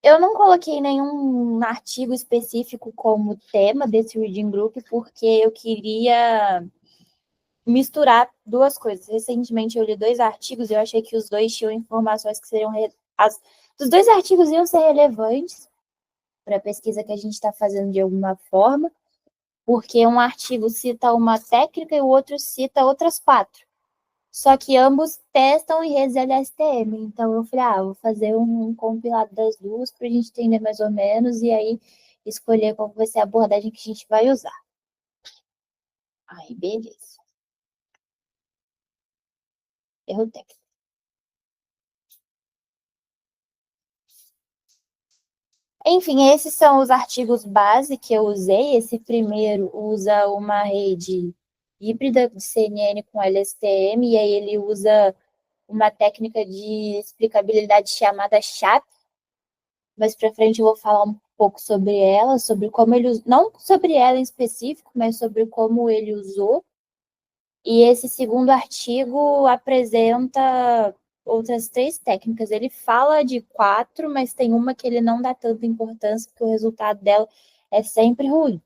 Eu não coloquei nenhum artigo específico como tema desse Reading Group, porque eu queria misturar duas coisas. Recentemente eu li 2 artigos e eu achei que os dois tinham informações que seriam... Os 2 artigos iam ser relevantes para a pesquisa que a gente está fazendo de alguma forma, porque um artigo cita uma técnica e o outro cita outras 4. Só que ambos testam em redes LSTM. Então eu falei, vou fazer um compilado das duas para a gente entender mais ou menos e aí escolher qual vai ser a abordagem que a gente vai usar. Aí, beleza. Erro técnico. Enfim, esses são os artigos base que eu usei. Esse primeiro usa uma rede híbrida de CNN com LSTM, e aí ele usa uma técnica de explicabilidade chamada CHAP. Mais para frente eu vou falar um pouco sobre ela, sobre como ele usou, não sobre ela em específico, mas sobre como ele usou. E esse segundo artigo apresenta outras 3 técnicas. Ele fala de 4, mas tem uma que ele não dá tanta importância, porque o resultado dela é sempre ruim.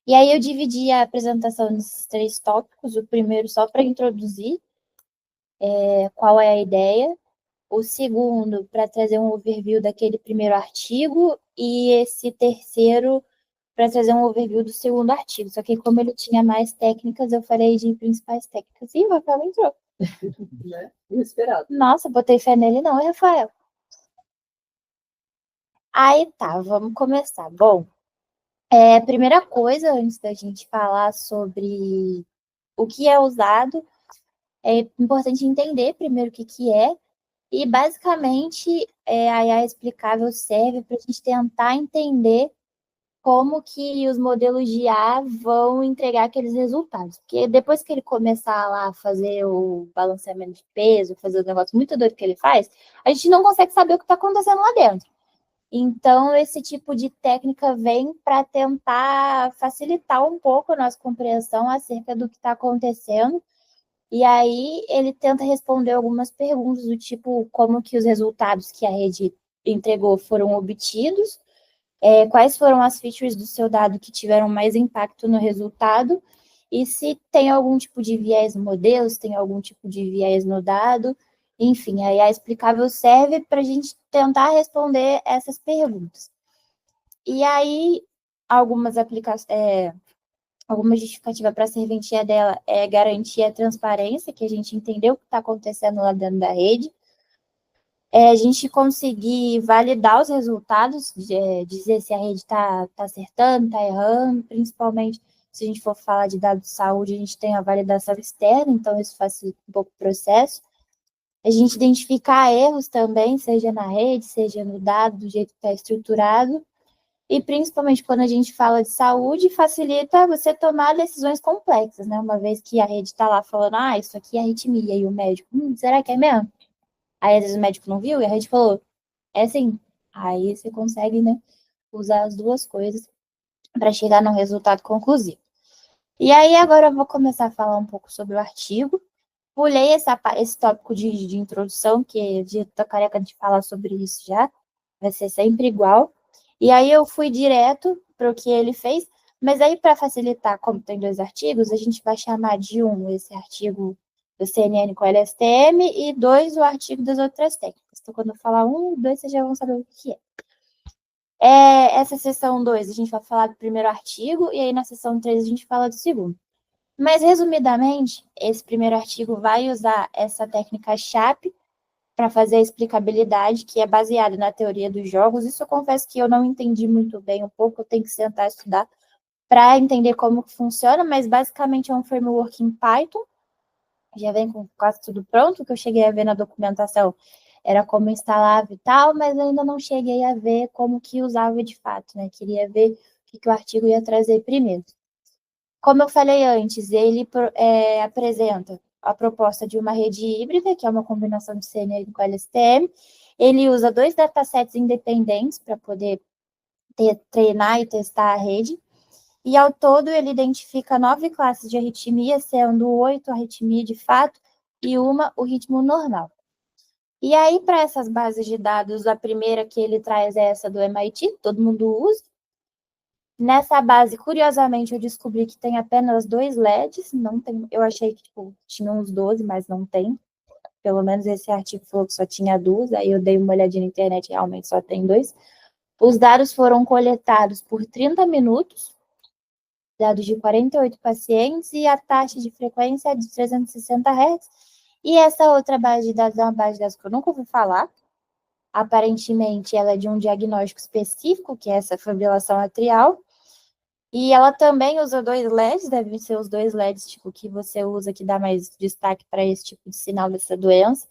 E aí eu dividi a apresentação nesses 3 tópicos. O primeiro só para introduzir qual é a ideia. O segundo para trazer um overview daquele primeiro artigo. E esse terceiro para trazer um overview do segundo artigo. Só que como ele tinha mais técnicas, eu falei de principais técnicas. E o Rafael entrou. Né? Inesperado. Nossa, botei fé nele não, hein, Rafael? Aí tá, vamos começar. Bom, primeira coisa, antes da gente falar sobre o que é usado, é importante entender primeiro o que, que é. E, basicamente, a IA explicável serve para a gente tentar entender como que os modelos de IA vão entregar aqueles resultados. Porque depois que ele começar lá a fazer o balanceamento de peso, fazer o negócio muito doido que ele faz, a gente não consegue saber o que está acontecendo lá dentro. Então, esse tipo de técnica vem para tentar facilitar um pouco a nossa compreensão acerca do que está acontecendo. E aí ele tenta responder algumas perguntas do tipo como que os resultados que a rede entregou foram obtidos, quais foram as features do seu dado que tiveram mais impacto no resultado, e se tem algum tipo de viés no modelo, se tem algum tipo de viés no dado. Enfim, aí a explicável serve para a gente tentar responder essas perguntas. E aí, algumas alguma justificativa para a serventia dela é garantir a transparência, que a gente entendeu o que está acontecendo lá dentro da rede, a gente conseguir validar os resultados, dizer se a rede está acertando, está errando, principalmente se a gente for falar de dados de saúde, a gente tem a validação externa, então isso facilita um pouco o processo. A gente identificar erros também, seja na rede, seja no dado, do jeito que está estruturado, e principalmente quando a gente fala de saúde, facilita você tomar decisões complexas, né? Uma vez que a rede está lá falando, isso aqui é arritmia, e o médico, será que é mesmo? Aí às vezes o médico não viu e a rede falou, é sim. Aí você consegue, né, usar as duas coisas para chegar num resultado conclusivo. E aí agora eu vou começar a falar um pouco sobre o artigo. Pulei esse tópico de introdução, que eu tô careca de falar sobre isso já, vai ser sempre igual. E aí eu fui direto para o que ele fez, mas aí para facilitar, como tem 2 artigos, a gente vai chamar de esse artigo do CNN com LSTM, e 2 o artigo das outras técnicas. Então, quando eu falar 1 e 2, vocês já vão saber o que é. Essa sessão 2, a gente vai falar do primeiro artigo, e aí na sessão 3 a gente fala do segundo. Mas, resumidamente, esse primeiro artigo vai usar essa técnica CHAP para fazer a explicabilidade, que é baseada na teoria dos jogos. Isso eu confesso que eu não entendi muito bem um pouco, eu tenho que sentar e estudar para entender como que funciona, mas basicamente é um framework em Python, já vem com quase tudo pronto, que eu cheguei a ver na documentação era como instalava e tal, mas ainda não cheguei a ver como que usava de fato, né? Queria ver o que o artigo ia trazer primeiro. Como eu falei antes, ele apresenta a proposta de uma rede híbrida, que é uma combinação de CNN com LSTM. Ele usa 2 datasets independentes para poder treinar e testar a rede. E, ao todo, ele identifica 9 classes de arritmia, sendo 8 arritmia de fato e uma o ritmo normal. E aí, para essas bases de dados, a primeira que ele traz é essa do MIT, todo mundo usa. Nessa base, curiosamente, eu descobri que tem apenas 2 LEDs, não tem, eu achei que tipo, tinha uns 12, mas não tem. Pelo menos esse artigo falou que só tinha 2, aí eu dei uma olhadinha na internet, realmente só tem 2. Os dados foram coletados por 30 minutos, dados de 48 pacientes, e a taxa de frequência é de 360 Hz. E essa outra base de dados é uma base de dados que eu nunca ouvi falar. Aparentemente, ela é de um diagnóstico específico, que é essa fibrilação atrial. E ela também usa 2 LEDs, devem ser os 2 LEDs tipo, que você usa, que dá mais destaque para esse tipo de sinal dessa doença.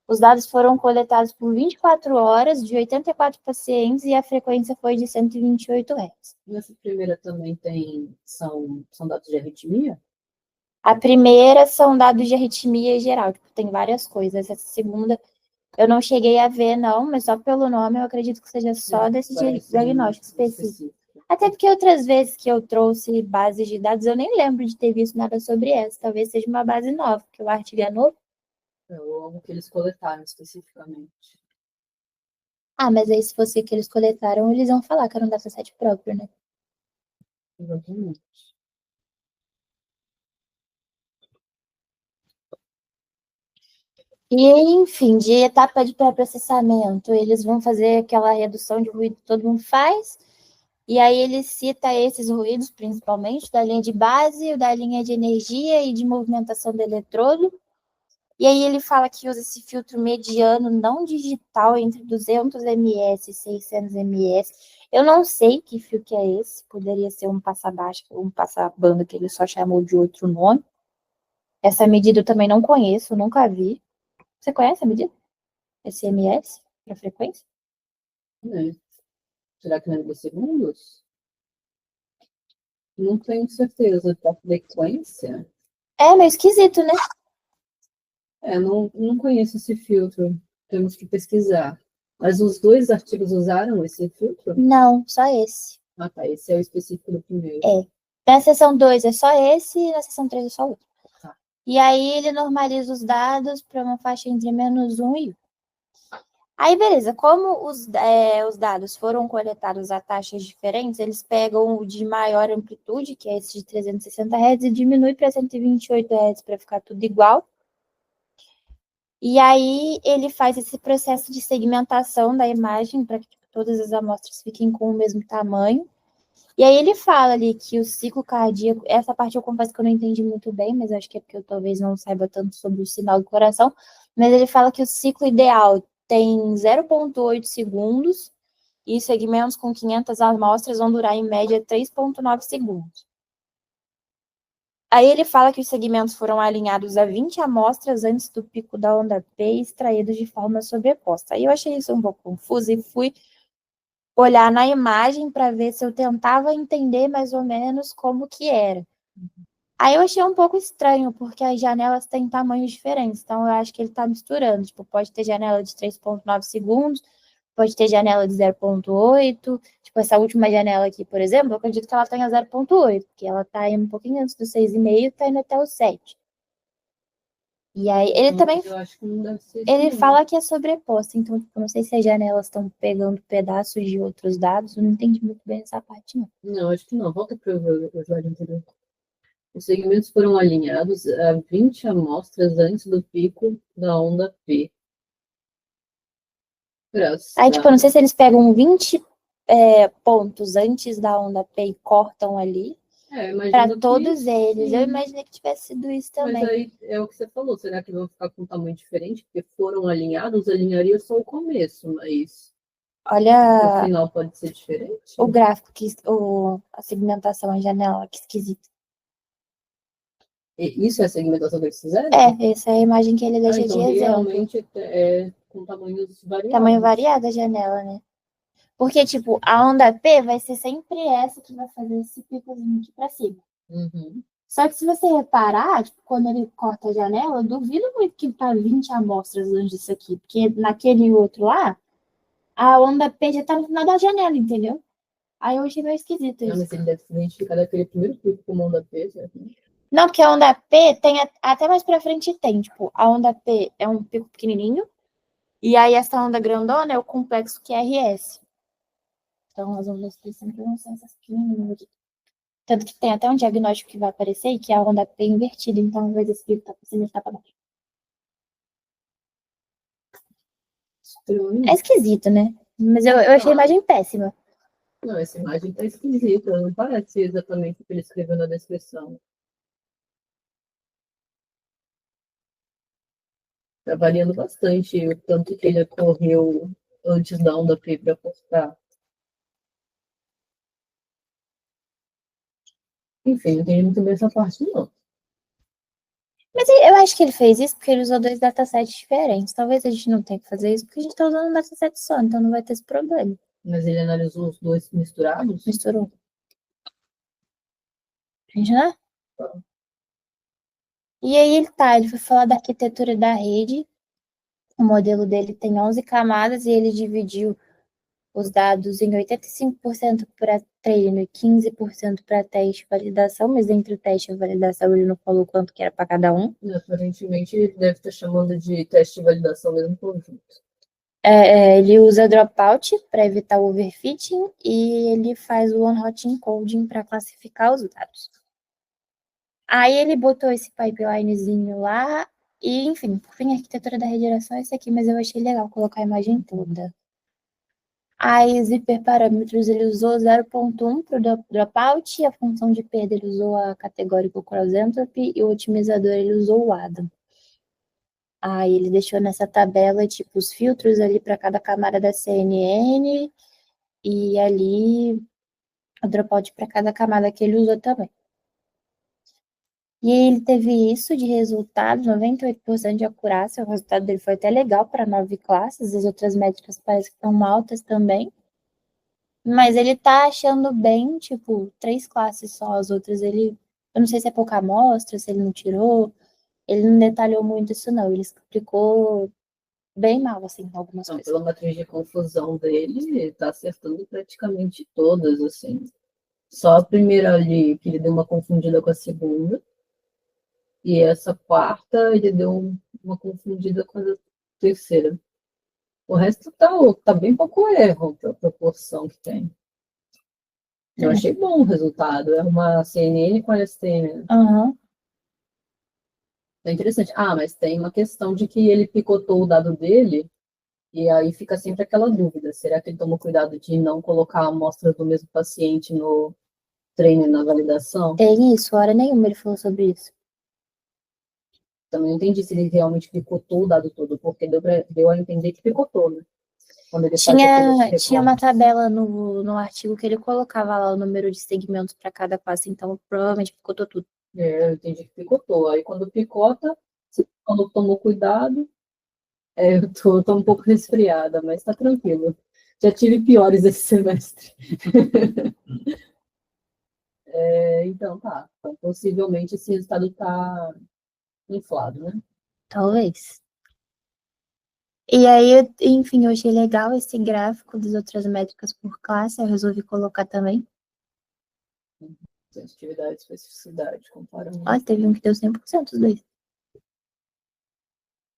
Os dados foram coletados por 24 horas, de 84 pacientes, e a frequência foi de 128 Hz. Nessa primeira também são dados de arritmia? A primeira são dados de arritmia geral, tipo, tem várias coisas. Essa segunda eu não cheguei a ver, não, mas só pelo nome eu acredito que seja só desse diagnóstico específico. Até porque outras vezes que eu trouxe bases de dados, eu nem lembro de ter visto nada sobre essa. Talvez seja uma base nova, porque o artigo é novo. Ou algo que eles coletaram especificamente. Ah, mas aí se fosse que eles coletaram, eles vão falar que era um dataset próprio, né? Exatamente. E, enfim, de etapa de pré-processamento, eles vão fazer aquela redução de ruído que todo mundo faz. E aí ele cita esses ruídos, principalmente, da linha de base, da linha de energia e de movimentação do eletrodo. E aí ele fala que usa esse filtro mediano não digital entre 200 ms e 600 ms. Eu não sei que fio que é esse, poderia ser um passa-baixa ou um passa-banda que ele só chamou de outro nome. Essa medida eu também não conheço, nunca vi. Você conhece a medida? Esse ms para frequência? É. Será que não é milissegundos? Não tenho certeza da frequência. É meio esquisito, né? Não conheço esse filtro. Temos que pesquisar. Mas os 2 artigos usaram esse filtro? Não, só esse. Ah, tá. Esse é o específico do primeiro. É. Na seção 2 é só esse e na seção 3 é só outro. Tá. E aí ele normaliza os dados para uma faixa entre -1 e 1. Aí, beleza, como os dados foram coletados a taxas diferentes, eles pegam o de maior amplitude, que é esse de 360 Hz, e diminui para 128 Hz para ficar tudo igual. E aí ele faz esse processo de segmentação da imagem para que todas as amostras fiquem com o mesmo tamanho. E aí ele fala ali que o ciclo cardíaco, essa parte eu confesso que eu não entendi muito bem, mas acho que é porque eu talvez não saiba tanto sobre o sinal do coração, mas ele fala que o ciclo ideal tem 0,8 segundos e segmentos com 500 amostras vão durar em média 3,9 segundos. Aí ele fala que os segmentos foram alinhados a 20 amostras antes do pico da onda P e extraídos de forma sobreposta. Aí eu achei isso um pouco confuso e fui olhar na imagem para ver se eu tentava entender mais ou menos como que era. Aí eu achei um pouco estranho, porque as janelas têm tamanhos diferentes, então eu acho que ele está misturando. Tipo, pode ter janela de 3,9 segundos, pode ter janela de 0,8. Tipo, essa última janela aqui, por exemplo, eu acredito que ela tenha 0,8, porque ela está indo um pouquinho antes do 6,5 e está indo até o 7. E aí, ele também Eu acho que não deve ser ele isso, não. fala que é sobreposta, então tipo, eu não sei se as janelas estão pegando pedaços de outros dados, eu não entendi muito bem essa parte, não. Não, acho que não. Volta para o slide anterior. Os segmentos foram alinhados a 20 amostras antes do pico da onda P. Aí, tipo, eu não sei se eles pegam 20 pontos antes da onda P e cortam ali, para todos eles. Sim. Eu imaginei que tivesse sido isso também. Mas aí é o que você falou, será que vão ficar com um tamanho diferente? Porque foram alinhados, alinharia só o começo, mas Olha o final pode ser diferente? o gráfico, a segmentação, a janela, que esquisito. Isso é a segmentação que eles fizeram? Essa é a imagem que ele deixa então de exemplo. realmente é com tamanhos variados. Tamanho variado a janela, né? Porque, tipo, a onda P vai ser sempre essa que vai fazer esse picozinho aqui pra cima. Uhum. Só que se você reparar, tipo, quando ele corta a janela, eu duvido muito que tá 20 amostras antes disso aqui. Porque naquele outro lá, a onda P já tá no final da janela, entendeu? Aí eu achei meio esquisito Não, isso. mas ele deve se identificar daquele primeiro pico como onda P, certo? Não, porque a onda P tem até mais pra frente tem, tipo, a onda P é um pico pequenininho, E aí essa onda grandona é o complexo QRS. Então as ondas P sempre vão ser essas pequenininhas aqui. Tanto que tem até um diagnóstico que vai aparecer e que é a onda P invertida. Então, ao invés desse livro tá pra cima, ele tá pra baixo. É esquisito, né? Mas eu achei a imagem péssima. Não, essa imagem tá esquisita, não parece exatamente o que ele escreveu na descrição. Tá variando bastante o tanto que ele correu antes da onda P para postar. Enfim, não entendi muito bem essa parte, não. Mas eu acho que ele fez isso porque ele usou dois datasets diferentes. Talvez a gente não tenha que fazer isso porque a gente tá usando um dataset só, então não vai ter esse problema. Mas ele analisou os dois misturados? Misturou. Gente, né? E aí ele foi falar da arquitetura da rede. O modelo dele tem 11 camadas e ele dividiu os dados em 85% para treino e 15% para teste e validação, mas entre o teste e a validação ele não falou quanto que era para cada um. Aparentemente ele deve estar chamando de teste de validação mesmo conjunto. Ele usa dropout para evitar o overfitting e ele faz o one-hot encoding para classificar os dados. Aí ele botou esse pipelinezinho lá e, enfim, por fim, a arquitetura da rede era só esse aqui, mas eu achei legal colocar a imagem toda. Aí os hiperparâmetros ele usou 0.1 para o dropout, a função de perda ele usou a categórico cross entropy e o otimizador ele usou o ADAM. Aí ele deixou nessa tabela tipo os filtros ali para cada camada da CNN e ali o dropout para cada camada que ele usou também. E ele teve isso de resultado, 98% de acurácia, o resultado dele foi até legal para 9 classes, as outras métricas parecem que estão altas também. Mas ele tá achando bem, tipo, 3 classes só, as outras ele. Eu não sei se é pouca amostra, se ele não tirou. Ele não detalhou muito isso, não. Ele explicou bem mal, assim, algumas Então, coisas. pela matriz de confusão dele, ele tá acertando praticamente todas, assim. Só a primeira ali, que ele deu uma confundida com a segunda. E essa quarta, ele deu uma confundida com a terceira. O resto tá bem pouco erro para a proporção que tem. Eu achei bom o resultado. É uma CNN com LSTM. Aham. É interessante. Ah, mas tem uma questão de que ele picotou o dado dele e aí fica sempre aquela dúvida. Será que ele tomou cuidado de não colocar amostras do mesmo paciente no treino e na validação? Tem isso, hora nenhuma ele falou sobre isso. Também não entendi se ele realmente picotou o dado todo, porque deu a entender que picotou, né? Quando ele faz aquele Tinha uma recorte. tabela no artigo que ele colocava lá o número de segmentos para cada classe, então provavelmente picotou tudo. Eu entendi que picotou. Aí quando picota, você falou que tomou cuidado. Eu tô um pouco resfriada, mas tá tranquilo. Já tive piores esse semestre. Então tá. Então, possivelmente esse resultado tá inflado, né? Talvez. E aí, enfim, eu achei legal esse gráfico das outras métricas por classe, eu resolvi colocar também. Sensitividade, especificidade, comparando. Ó, teve um que deu 100% os dois.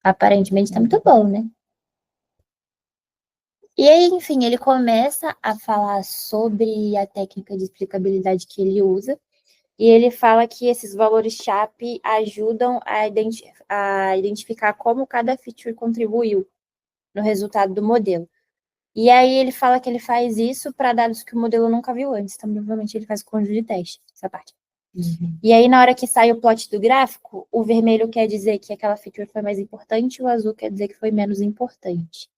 Aparentemente tá muito bom, né? E aí, enfim, ele começa a falar sobre a técnica de explicabilidade que ele usa, e ele fala que esses valores CHAP ajudam a identificar como cada feature contribuiu no resultado do modelo. E aí ele fala que ele faz isso para dados que o modelo nunca viu antes, então provavelmente ele faz conjunto de teste, essa parte. E aí, na hora que sai o plot do gráfico, o vermelho quer dizer que aquela feature foi mais importante, o azul quer dizer que foi menos importante.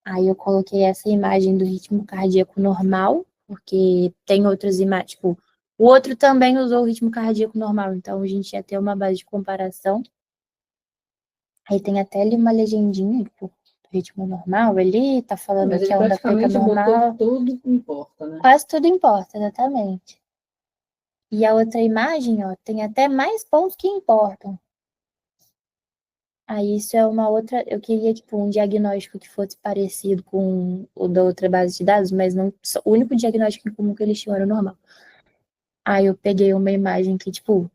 Aí eu coloquei essa imagem do ritmo cardíaco normal, porque tem outras imagens, tipo, o outro também usou o ritmo cardíaco normal, então a gente ia ter uma base de comparação. Aí tem até ali uma legendinha, tipo, do ritmo normal ali, tá falando Mas que ele a onda preta praticamente normal. botou tudo que importa, né? Quase tudo importa, exatamente. E a outra imagem, ó, tem até mais pontos que importam. Aí isso é uma outra. Eu queria, tipo, um diagnóstico que fosse parecido com o da outra base de dados, mas não. O único diagnóstico em comum que eles tinham era o normal. Aí eu peguei uma imagem que, tipo,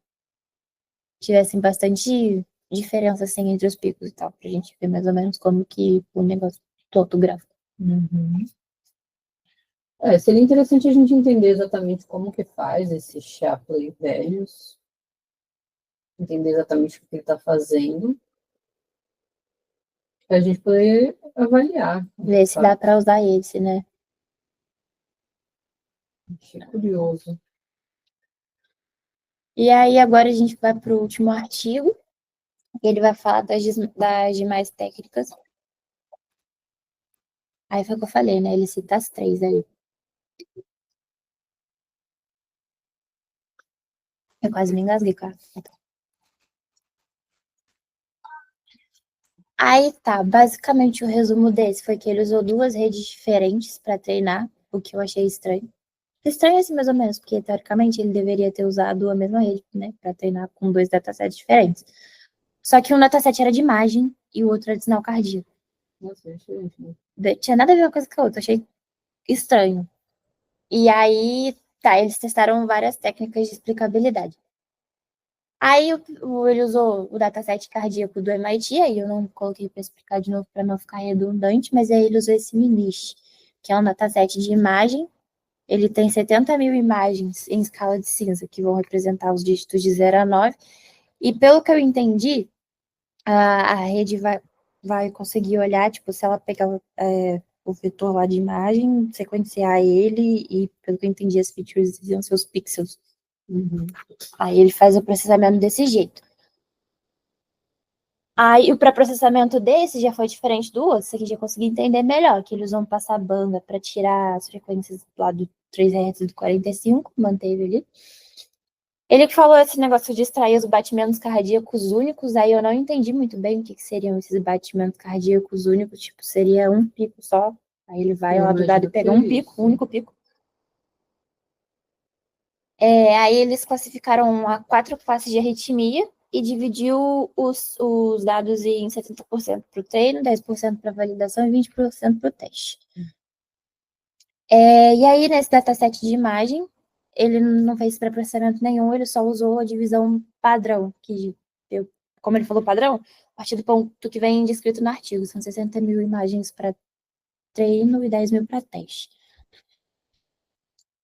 tivesse bastante diferença assim entre os picos e tal, pra gente ver mais ou menos como que o negócio fotográfico. Uhum. Seria interessante a gente entender exatamente como que faz esses Shapley velhos, entender exatamente o que ele está fazendo, para a gente poder avaliar. Ver se dá para usar esse, né? Achei curioso. E aí agora a gente vai para o último artigo. Ele vai falar das demais técnicas. Aí foi o que eu falei, né? Ele cita as três aí. Eu quase me engasguei, cara. Aí tá, basicamente o resumo desse foi que ele usou duas redes diferentes para treinar, o que eu achei estranho. Estranho assim, mais ou menos, porque teoricamente ele deveria ter usado a mesma rede, né, para treinar com dois datasets diferentes. Só que um dataset era de imagem e o outro era de sinal cardíaco. Nossa, é diferente, né? Tinha nada a ver uma coisa com a outra, achei estranho. E aí, tá, eles testaram várias técnicas de explicabilidade. Aí ele usou o dataset cardíaco do MIT, aí eu não coloquei para explicar de novo para não ficar redundante, mas aí ele usou esse MNIST, que é um dataset de imagem. Ele tem 70 mil imagens em escala de cinza, que vão representar os dígitos de 0 a 9. E pelo que eu entendi, a rede vai conseguir olhar, tipo, se ela pegar o vetor lá de imagem, sequenciar ele, e pelo que eu entendi, as features iam ser os pixels. Uhum. Aí ele faz o processamento desse jeito. Aí o pré-processamento desse já foi diferente do outro, isso aqui já consegui entender melhor, que eles vão passar banda para tirar as frequências lá do 3 Hz do 45, manteve ali. Ele que falou esse negócio de extrair os batimentos cardíacos únicos, aí eu não entendi muito bem o que seriam esses batimentos cardíacos únicos, tipo, seria um pico só, aí ele vai lá do dado e pega um pico, um único pico. Aí eles classificaram a 4 classes de arritmia e dividiu os dados em 70% para o treino, 10% para validação e 20% para o teste. E aí, nesse dataset de imagem, ele não fez pré-processamento nenhum, ele só usou a divisão padrão, que, como ele falou padrão, a partir do ponto que vem descrito no artigo, são 60 mil imagens para treino e 10 mil para teste.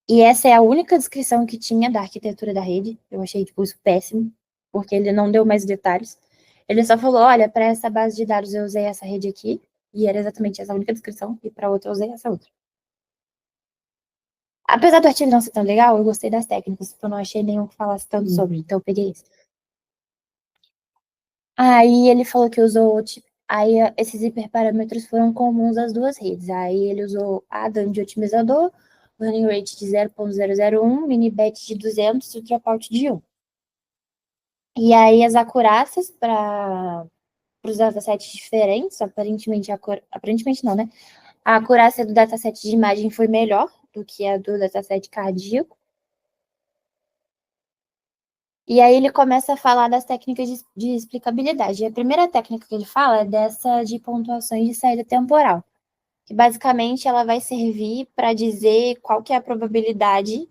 E essa é a única descrição que tinha da arquitetura da rede. Eu achei tipo, isso péssimo, porque ele não deu mais detalhes. Ele só falou: olha, para essa base de dados eu usei essa rede aqui, e era exatamente essa única descrição, e para outra eu usei essa outra. Apesar do artigo não ser tão legal, eu gostei das técnicas, porque eu não achei nenhum que falasse tanto sobre, então eu peguei esse. Aí ele falou que usou, aí esses hiperparâmetros foram comuns às duas redes. Aí ele usou ADAM de otimizador, running rate de 0.001, minibet de 200 e o dropout de 1. E aí as acurácias para os datasets diferentes, aparentemente não, né? A acurácia do dataset de imagem foi melhor do que a do dataset cardíaco. E aí ele começa a falar das técnicas de explicabilidade. E a primeira técnica que ele fala é dessa de pontuações de saída temporal, que basicamente ela vai servir para dizer qual que é a probabilidade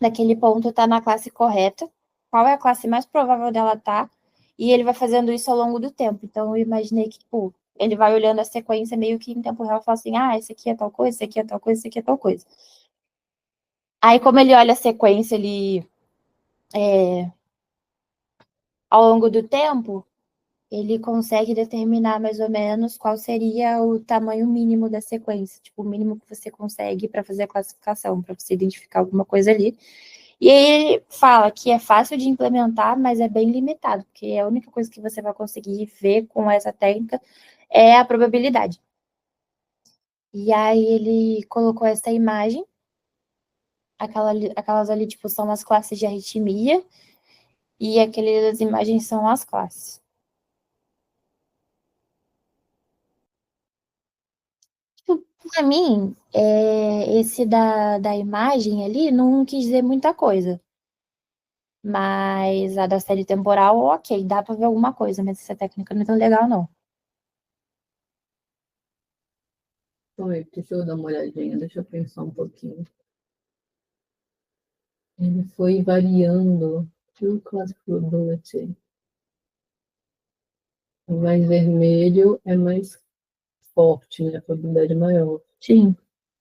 daquele ponto estar na classe correta, qual é a classe mais provável dela estar, e ele vai fazendo isso ao longo do tempo. Então eu imaginei que, tipo, ele vai olhando a sequência meio que em tempo real e fala assim, esse aqui é tal coisa, esse aqui é tal coisa, esse aqui é tal coisa. Aí, como ele olha a sequência ali ao longo do tempo, ele consegue determinar mais ou menos qual seria o tamanho mínimo da sequência, tipo, o mínimo que você consegue para fazer a classificação, para você identificar alguma coisa ali. E aí ele fala que é fácil de implementar, mas é bem limitado, porque a única coisa que você vai conseguir ver com essa técnica é a probabilidade. E aí ele colocou essa imagem, aquelas ali, tipo, são as classes de arritmia, e aquelas imagens são as classes. Para mim, esse da imagem ali não quis dizer muita coisa. Mas a da série temporal, ok, dá para ver alguma coisa, mas essa técnica não é tão legal, não. Oi, deixa eu dar uma olhadinha, deixa eu pensar um pouquinho. Ele foi variando. True class probability. O mais vermelho é mais forte, né? A probabilidade é maior. Sim.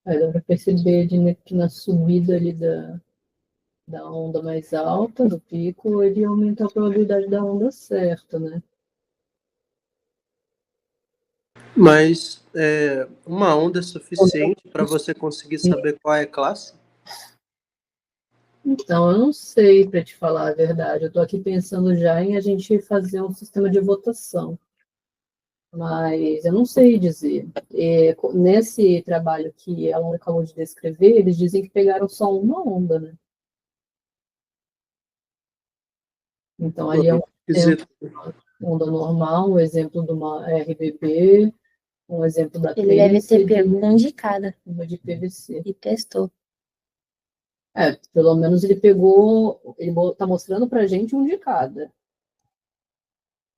Aí dá para perceber que na subida ali da onda mais alta, do pico, ele aumenta a probabilidade da onda certa, né? Mas uma onda é suficiente para você conseguir saber qual é a classe? Então, eu não sei, para te falar a verdade. Eu estou aqui pensando já em a gente fazer um sistema de votação, mas eu não sei dizer. Nesse trabalho que ela acabou de descrever, eles dizem que pegaram só uma onda, né? Então, ali é um exemplo de uma onda normal, um exemplo de uma RBB, um exemplo da Ele deve ter PACE pego um de cada uma de PVC. e testou. Pelo menos ele pegou, ele está mostrando para a gente um de cada,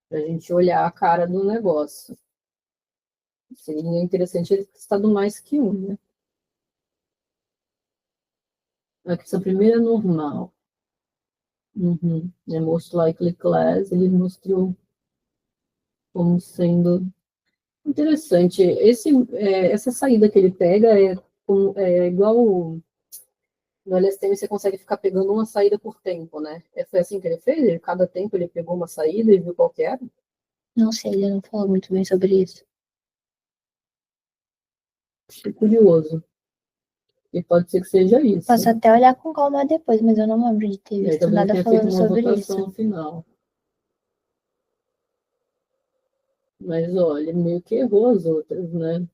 para a gente olhar a cara do negócio. Seria interessante ele ter testado mais que um, né? Aqui, essa primeira é normal. Uhum. É most likely class, ele mostrou como sendo interessante. Essa saída que ele pega é igual no LSTM, você consegue ficar pegando uma saída por tempo, né? Foi assim que ele fez? Cada tempo ele pegou uma saída e viu qual que era? Não sei, ele não falou muito bem sobre isso. Fiquei curioso. E pode ser que seja isso. Posso até olhar com calma depois, mas eu não lembro de ter E aí, visto talvez nada tenha feito falando uma sobre votação isso. no final. Mas, olha, ele meio que errou as outras, né?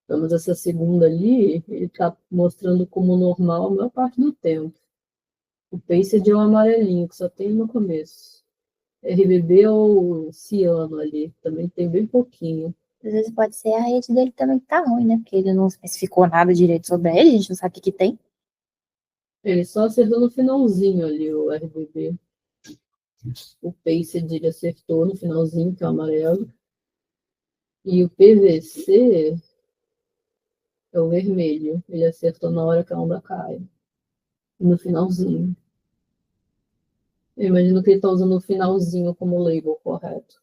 Vamos, essa segunda ali, ele está mostrando como normal a maior parte do tempo. O Pacer é um amarelinho, que só tem no começo. RBB ou ciano ali, também tem bem pouquinho. Às vezes pode ser a rede dele também que tá ruim, né? Porque ele não especificou nada direito sobre ele, a gente não sabe o que tem. Ele só acertou no finalzinho ali, o RBB. O Pacer ele acertou no finalzinho, que é o amarelo. E o PVC é o vermelho. Ele acertou na hora que a onda cai. No finalzinho. Eu imagino que ele está usando o finalzinho como label correto.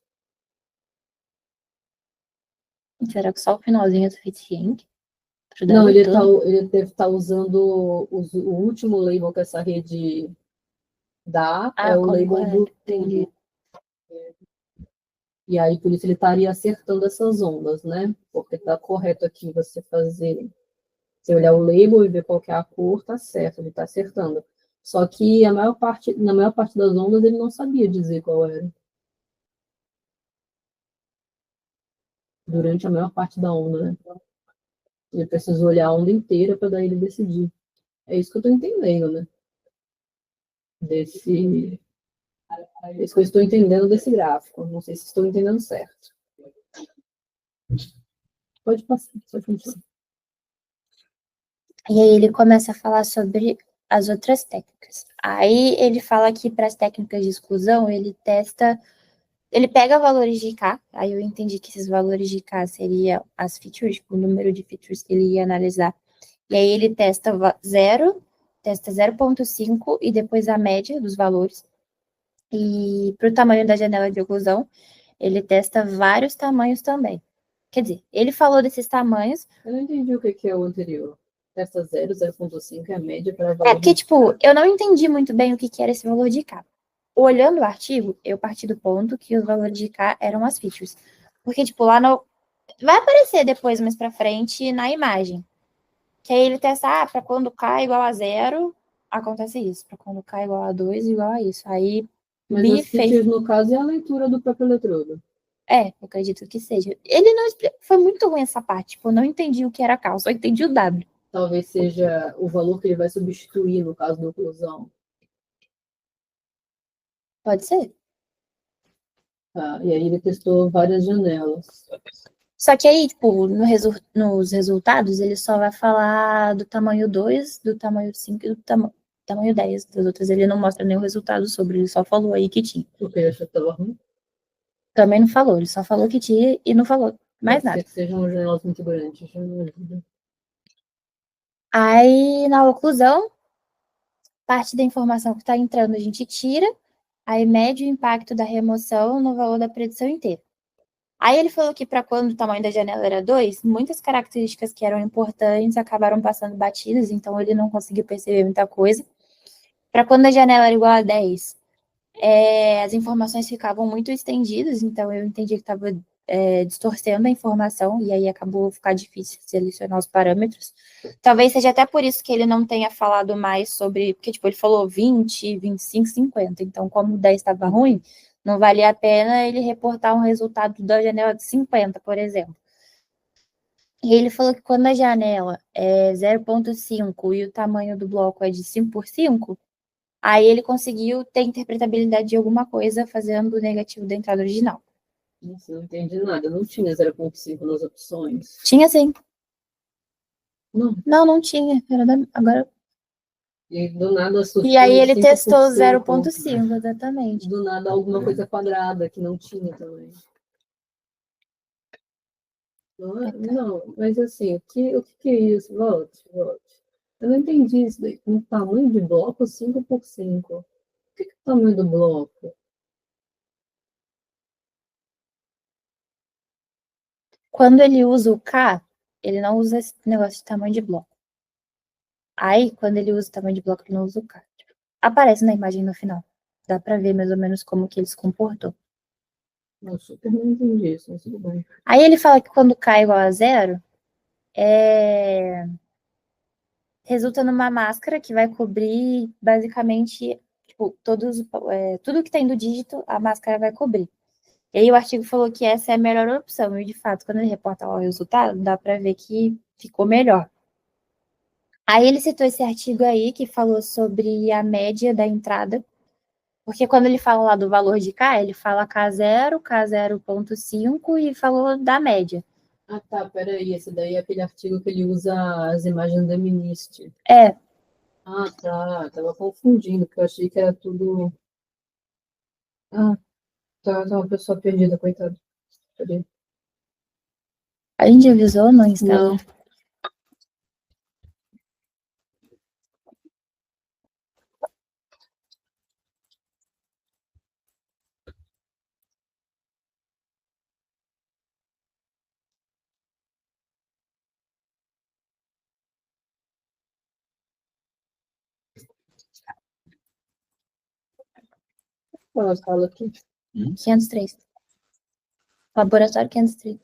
Será que só o finalzinho é suficiente? Não, ele deve estar usando o último label que essa rede dá, é o label do tudo. E aí, por isso, ele estaria acertando essas ondas, né? Porque está correto aqui você fazer. Você olhar o label e ver qual que é a cor, tá certo, ele está acertando. Só que na maior parte das ondas ele não sabia dizer qual era. Durante a maior parte da onda, né? Ele precisou olhar a onda inteira para daí ele decidir. É isso que eu estou entendendo, né? É isso que eu estou entendendo desse gráfico. Não sei se estou entendendo certo. Pode passar, pode continuar. E aí ele começa a falar sobre as outras técnicas. Aí ele fala que para as técnicas de exclusão, ele pega valores de K, aí eu entendi que esses valores de K seriam as features, tipo, o número de features que ele ia analisar. E aí ele testa 0, testa 0,5 e depois a média dos valores. E para o tamanho da janela de oclusão, ele testa vários tamanhos também. Quer dizer, ele falou desses tamanhos. Eu não entendi o que é o anterior. Testa 0, 0,5 é a média para É porque, tipo, eu não entendi muito bem o que era esse valor de K. Olhando o artigo, eu parti do ponto que os valores de K eram as features. Porque, tipo, lá no. Vai aparecer depois, mais pra frente, na imagem. Que aí ele testa, para quando K é igual a 0, acontece isso. Para quando K é igual a 2, igual a isso. Aí Mas me as features, fez. no caso, é a leitura do próprio eletrodo. Eu acredito que seja. Ele não. Foi muito ruim essa parte. Tipo, eu não entendi o que era K, eu só entendi o W. Talvez seja o valor que ele vai substituir no caso da oclusão. Pode ser. Tá, e aí ele testou várias janelas. Só que aí, tipo, nos resultados, ele só vai falar do tamanho 2, do tamanho 5 e do tamanho 10. Das outras ele não mostra nenhum resultado sobre, ele só falou aí que tinha. Porque ele achou que estava ruim. Também não falou, ele só falou que tinha e não falou mais nada. Pode ser que sejam janelas muito grandes, já não ajuda. Aí, na oclusão, parte da informação que está entrando a gente tira, aí mede o impacto da remoção no valor da predição inteira. Aí ele falou que para quando o tamanho da janela era 2, muitas características que eram importantes acabaram passando batidas, então ele não conseguiu perceber muita coisa. Para quando a janela era igual a 10, as informações ficavam muito estendidas, então eu entendi que estava distorcendo a informação, e aí acabou ficar difícil selecionar os parâmetros. Talvez seja até por isso que ele não tenha falado mais sobre, porque tipo, ele falou 20, 25, 50, então como o 10 estava ruim, não valia a pena ele reportar um resultado da janela de 50, por exemplo. E ele falou que quando a janela é 0,5 e o tamanho do bloco é de 5 por 5, aí ele conseguiu ter interpretabilidade de alguma coisa fazendo o negativo da entrada original. Nossa, não entendi nada. Não tinha 0,5 nas opções. Tinha sim. Não. Não tinha. Agora. E do nada E aí ele 5%. testou 0,5, exatamente. Do nada alguma coisa quadrada que não tinha também. Não, mas assim, o que é isso? Volte. Eu não entendi isso daí. Um tamanho de bloco 5 por 5. O que é o tamanho do bloco? Quando ele usa o K, ele não usa esse negócio de tamanho de bloco. Aí, quando ele usa o tamanho de bloco, ele não usa o K. Aparece na imagem no final. Dá pra ver mais ou menos como que ele se comportou. Eu super não entendi isso, mas tudo bem. Aí ele fala que quando K é igual a 0, resulta numa máscara que vai cobrir basicamente tipo, tudo que tem do dígito, a máscara vai cobrir. E aí o artigo falou que essa é a melhor opção, e de fato, quando ele reporta lá o resultado, dá para ver que ficou melhor. Aí ele citou esse artigo aí que falou sobre a média da entrada, porque quando ele fala lá do valor de K, ele fala K0, K0,5 e falou da média. Ah, tá, peraí. Esse daí é aquele artigo que ele usa as imagens da MNIST. É. Ah, tá. Tava confundindo, porque eu achei que era tudo. Ah, tá uma pessoa perdida, coitada. Cadê? A gente avisou no Instagram? Não. Qual a sala aqui? 503. Laboratório 503.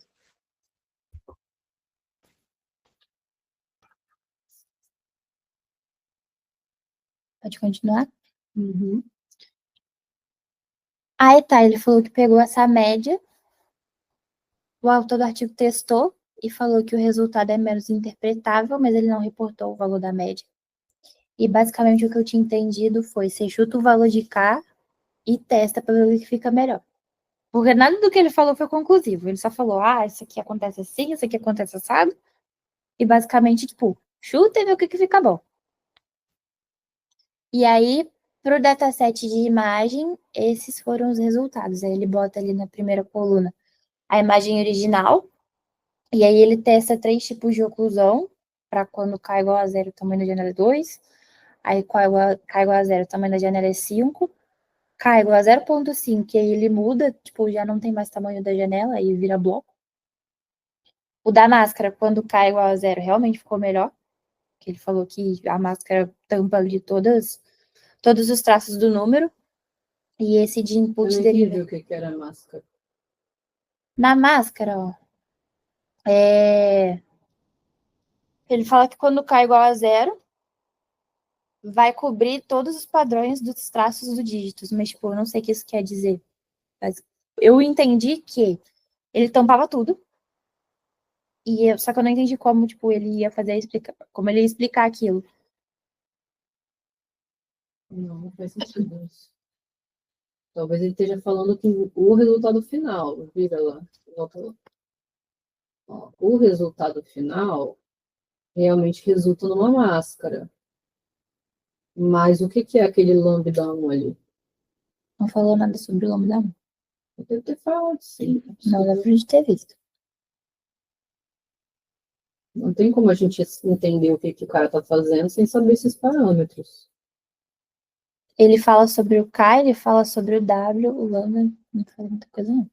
Pode continuar? Uhum. Aí tá, ele falou que pegou essa média, o autor do artigo testou e falou que o resultado é menos interpretável, mas ele não reportou o valor da média. E basicamente o que eu tinha entendido foi: você chuta o valor de K e testa para ver o que fica melhor. Porque nada do que ele falou foi conclusivo. Ele só falou: isso aqui acontece assim, isso aqui acontece assado. E basicamente, tipo, chuta e vê o que fica bom. E aí, para o dataset de imagem, esses foram os resultados. Aí ele bota ali na primeira coluna a imagem original, e aí ele testa 3 tipos de oclusão, para quando K igual a 0, o tamanho da janela é 2, aí K igual a 0, o tamanho da janela é 5, K igual a 0,5, que aí ele muda, tipo, já não tem mais tamanho da janela, aí vira bloco. O da máscara, quando K igual a 0, realmente ficou melhor, que ele falou que a máscara tampa ali todos os traços do número, e esse de input Eu não deriva. entendi o que era máscara. Na máscara, ó, ele fala que quando K igual a 0, vai cobrir todos os padrões dos traços do dígitos, mas, tipo, eu não sei o que isso quer dizer. Mas eu entendi que ele tampava tudo, só que eu não entendi como, tipo, ele ia como ele ia explicar aquilo. Não faz sentido isso. Talvez ele esteja falando que o resultado final, vira lá, volta lá. Ó, o resultado final realmente resulta numa máscara. Mas o que é aquele lambda 1 ali? Não falou nada sobre o lambda 1. Deve ter falado, sim. Não lembro de ter visto. Não tem como a gente entender o que o cara está fazendo sem saber esses parâmetros. Ele fala sobre o K, ele fala sobre o W, o lambda não fala muita coisa, não.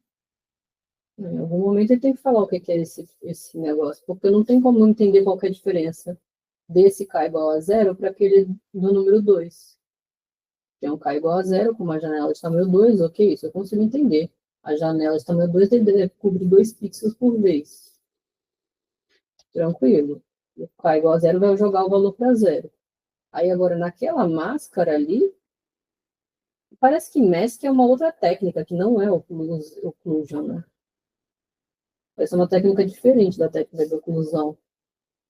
Em algum momento ele tem que falar o que é esse negócio, porque não tem como entender qual que é a diferença desse K igual a zero para aquele do número 2. Tem um K igual a zero, com uma janela de tamanho 2, ok, isso eu consigo entender. A janela de tamanho 2 deve cobrir 2 pixels por vez. Tranquilo. O K igual a zero vai jogar o valor para zero. Aí agora, naquela máscara ali, parece que mask é uma outra técnica, que não é occlusion, né? Essa é uma técnica diferente da técnica de oclusão.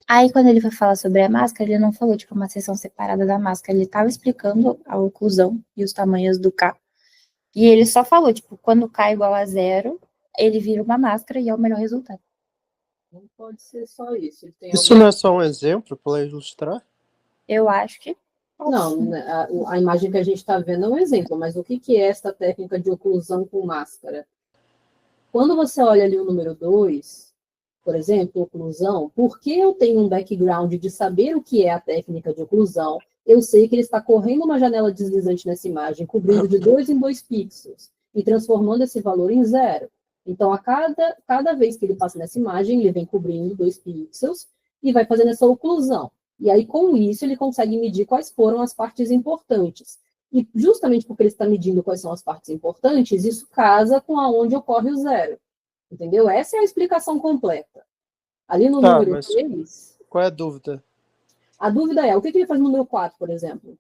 Aí, quando ele foi falar sobre a máscara, ele não falou, tipo, uma seção separada da máscara. Ele estava explicando a oclusão e os tamanhos do K. E ele só falou, tipo, quando o K é igual a zero, ele vira uma máscara e é o melhor resultado. Não pode ser só isso. Isso não é só um exemplo para ilustrar? Eu acho que... Não, a imagem que a gente está vendo é um exemplo, mas o que é essa técnica de oclusão com máscara? Quando você olha ali o número 2, por exemplo, oclusão, porque eu tenho um background de saber o que é a técnica de oclusão, eu sei que ele está correndo uma janela deslizante nessa imagem, cobrindo de 2 em 2 pixels e transformando esse valor em zero. Então, a cada vez que ele passa nessa imagem, ele vem cobrindo 2 pixels e vai fazendo essa oclusão. E aí, com isso, ele consegue medir quais foram as partes importantes. E justamente porque ele está medindo quais são as partes importantes, isso casa com aonde ocorre o zero. Entendeu? Essa é a explicação completa. Ali no número 3... Qual é a dúvida? A dúvida é, o que ele faz no número 4, por exemplo?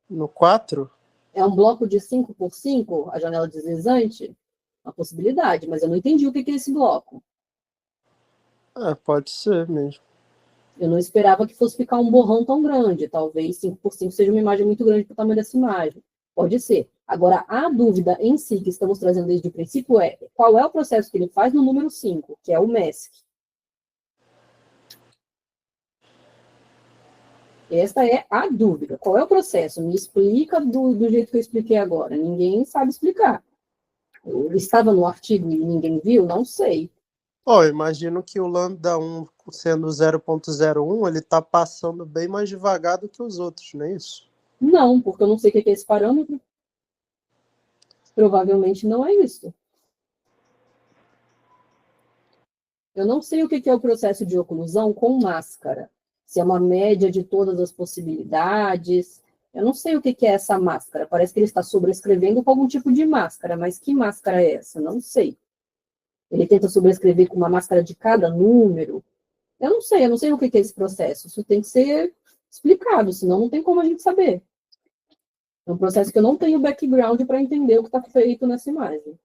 No 4? É um bloco de 5 por 5, a janela deslizante? Uma possibilidade, mas eu não entendi o que é esse bloco. Pode ser mesmo. Eu não esperava que fosse ficar um borrão tão grande. Talvez 5 por 5 seja uma imagem muito grande para o tamanho dessa imagem. Pode ser. Agora, a dúvida em si que estamos trazendo desde o princípio é qual é o processo que ele faz no número 5, que é o mask. Esta é a dúvida. Qual é o processo? Me explica do jeito que eu expliquei agora. Ninguém sabe explicar. Eu estava no artigo e ninguém viu? Não sei. Eu imagino que o lambda 1 sendo 0.01, ele está passando bem mais devagar do que os outros, não é isso? Não, porque eu não sei o que é esse parâmetro. Provavelmente não é isso. Eu não sei o que é o processo de oclusão com máscara. Se é uma média de todas as possibilidades. Eu não sei o que é essa máscara. Parece que ele está sobrescrevendo com algum tipo de máscara, mas que máscara é essa? Não sei. Ele tenta sobrescrever com uma máscara de cada número. Eu não sei o que é esse processo. Isso tem que ser explicado, senão não tem como a gente saber. É um processo que eu não tenho background para entender o que está feito nessa imagem.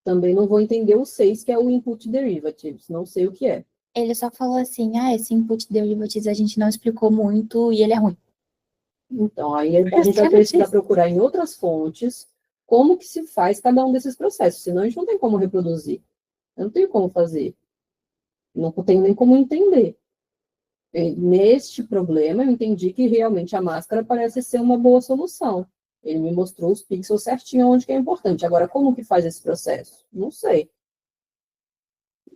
Também não vou entender o 6, que é o input derivatives. Não sei o que é. Ele só falou assim, esse input derivatives a gente não explicou muito e ele é ruim. Então, aí a gente vai precisar procurar em outras fontes como que se faz cada um desses processos, senão a gente não tem como reproduzir. Eu não tenho como fazer. Não tenho nem como entender. Neste problema, eu entendi que realmente a máscara parece ser uma boa solução. Ele me mostrou os pixels certinho onde que é importante. Agora, como que faz esse processo? Não sei.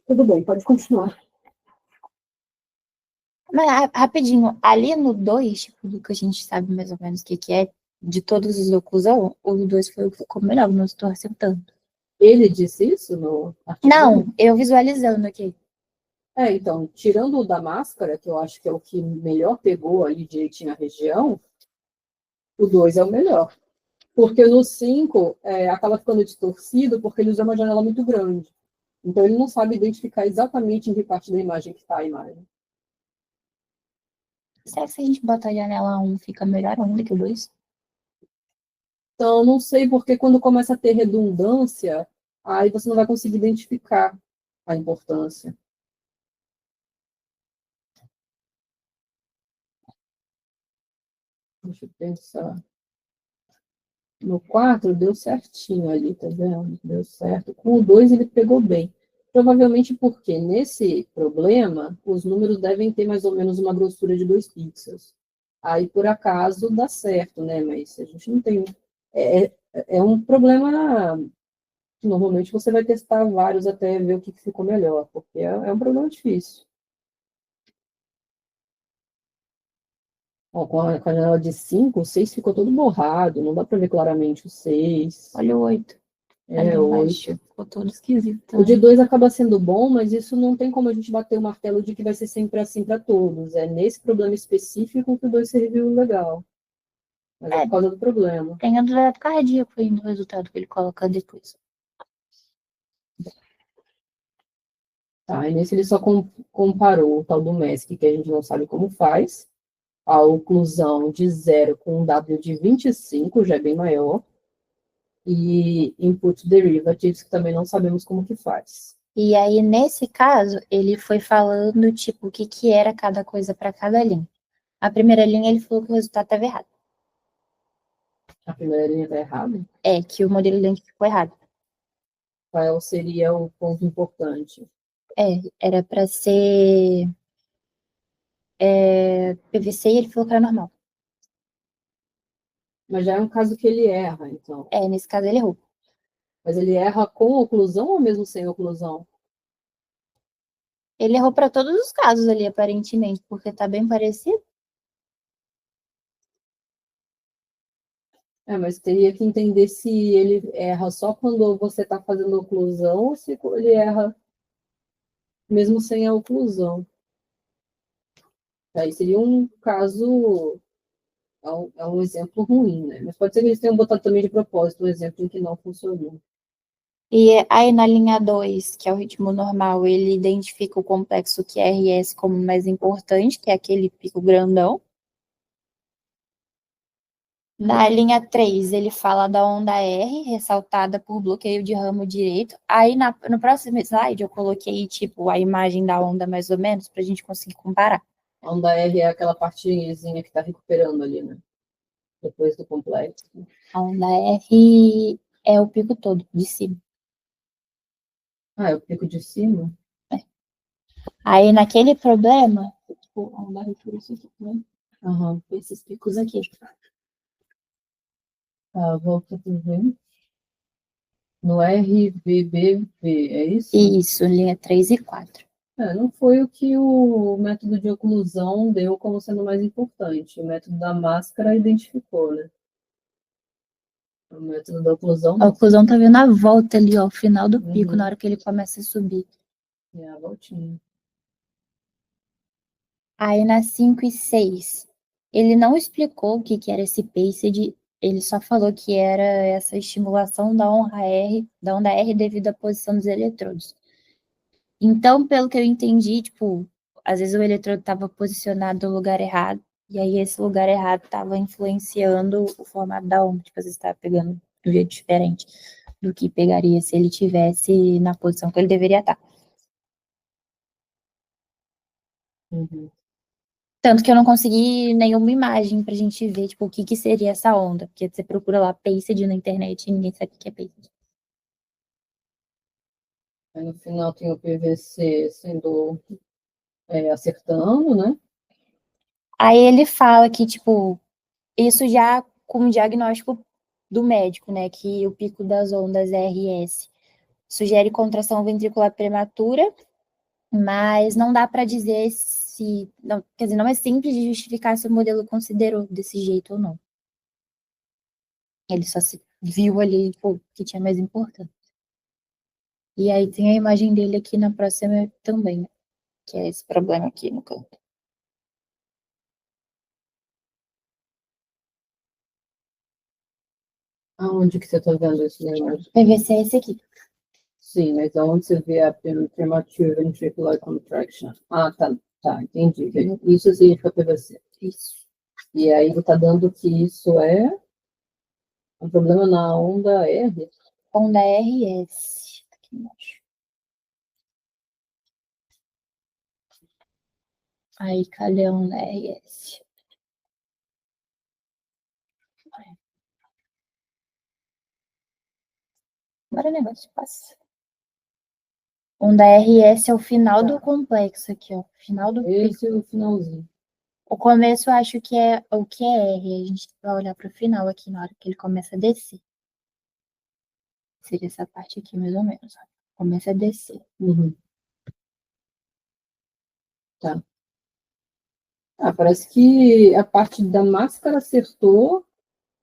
Tudo bem, pode continuar. Mas, rapidinho, ali no 2, tipo, do que a gente sabe mais ou menos o que é, de todos os oclusão, o 2 foi o que ficou melhor, não estou acertando. Ele disse isso no artigo? Não, eu visualizando aqui. Então, tirando o da máscara, que eu acho que é o que melhor pegou ali direitinho a região, o 2 é o melhor. Porque no 5 acaba ficando distorcido porque ele usa uma janela muito grande. Então, ele não sabe identificar exatamente em que parte da imagem que está a imagem. Será que se a gente botar a janela 1 fica melhor ainda que o 2? Então, não sei porque quando começa a ter redundância, aí você não vai conseguir identificar a importância. Deixa eu pensar. No 4 deu certinho ali, tá vendo? Deu certo. Com o 2 ele pegou bem. Provavelmente porque nesse problema, os números devem ter mais ou menos uma grossura de 2 pixels. Aí, por acaso, dá certo, né? Mas a gente não tem... É um problema que normalmente você vai testar vários até ver o que ficou melhor, porque é um problema difícil. Ó, com a janela de 5, o 6 ficou todo borrado, não dá para ver claramente o 6. Olha o 8. Ali É, embaixo. 8. Ficou todo esquisito. O de 2 acaba sendo bom, mas isso não tem como a gente bater o martelo de que vai ser sempre assim para todos. É nesse problema específico que o 2 serviu legal. Mas é por causa do problema. Tem a do dado cardíaco aí no resultado que ele coloca depois. Tá, e nesse ele só comparou o tal do MESC, que a gente não sabe como faz, a oclusão de 0 com um W de 25, já é bem maior, e input derivatives, que também não sabemos como que faz. E aí, nesse caso, ele foi falando, tipo, o que que era cada coisa para cada linha. A primeira linha, ele falou que o resultado estava errado. A primeira linha está errada? É, que o modelo identificou errado. Qual seria o ponto importante? É, era para ser PVC e ele falou que era normal. Mas já é um caso que ele erra, então. É, nesse caso ele errou. Mas ele erra com oclusão ou mesmo sem oclusão? Ele errou para todos os casos ali, aparentemente, porque tá bem parecido. É, mas teria que entender se ele erra só quando você está fazendo oclusão ou se ele erra mesmo sem a oclusão. Aí seria um caso, é um exemplo ruim, né? Mas pode ser que eles tenham botado também de propósito um exemplo em que não funcionou. E aí na linha 2, que é o ritmo normal, ele identifica o complexo QRS como mais importante, que é aquele pico grandão. Na linha 3, ele fala da onda R, ressaltada por bloqueio de ramo direito. Aí no próximo slide eu coloquei tipo a imagem da onda mais ou menos para a gente conseguir comparar. A onda R é aquela partezinha que está recuperando ali, né? Depois do complexo. A onda R é o pico todo de cima. Ah, é o pico de cima? Aí naquele problema, tipo, a onda R por isso aqui, né? Aham. Esses picos aqui. Tá, volta para ver. No RVBV, é isso? Isso, linha 3 e 4. É, não foi o que o método de oclusão deu como sendo mais importante. O método da máscara identificou, né? O método da oclusão A não. oclusão tá vendo a volta ali, ó, o final do pico, Uhum. na hora que ele começa a subir. É a voltinha. Aí na 5 e 6, ele não explicou o que que era esse paced, ele só falou que era essa estimulação da onda R devido à posição dos eletrodos. Então, pelo que eu entendi, tipo, às vezes o eletrodo estava posicionado no lugar errado, e aí esse lugar errado estava influenciando o formato da onda, tipo, às vezes estava pegando de um jeito diferente do que pegaria se ele tivesse na posição que ele deveria estar. Uhum. Tanto que eu não consegui nenhuma imagem pra gente ver, tipo, o que que seria essa onda. Porque você procura lá paced na internet e ninguém sabe o que é paced. Aí no final tem o PVC sendo acertando, né? Aí ele fala que, tipo, isso já com o diagnóstico do médico, né? Que o pico das ondas RS sugere contração ventricular prematura, mas não dá para dizer se. Não, quer dizer, não é simples de justificar se o modelo considerou desse jeito ou não. Ele só se viu ali, tipo, que tinha mais importância. E aí tem a imagem dele aqui na próxima também, né? Que é esse problema aqui no canto. Aonde que você está vendo esse negócio? PVC é esse aqui. Sim, mas aonde você vê a premature ventricular contraction? Ah, tá, entendi. Isso significa PVC. Isso. E aí ele está dando que isso é um problema na onda R. Onda RS. Aqui embaixo. Aí, cadê a onda RS? Agora o negócio passa. Onda RS é o final do complexo aqui, ó. Final do Esse pico. é o finalzinho. O começo eu acho que é o que é R. A gente vai olhar para o final aqui na hora que ele começa a descer. Seria essa parte aqui, mais ou menos. Ó. Começa a descer. Uhum. Tá. Parece que a parte da máscara acertou,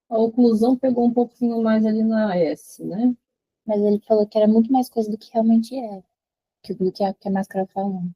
a oclusão pegou um pouquinho mais ali na S, né? Mas ele falou que era muito mais coisa do que realmente é. Do que a máscara falando.